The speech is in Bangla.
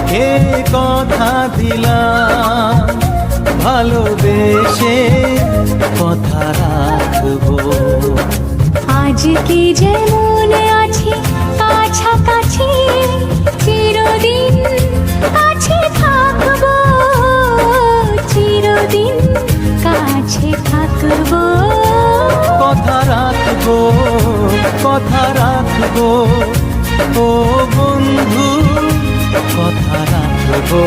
তোমাকে কথা দিলাম, ভালোবেসে কথা রাখবো। আজকে যেমন আছি কাছাকাছি, চিরদিন কাছে থাকবো, চিরদিন কাছে থাকবো। কথা রাখবো, কথা রাখবো, ও বন্ধু কথা রাখবো।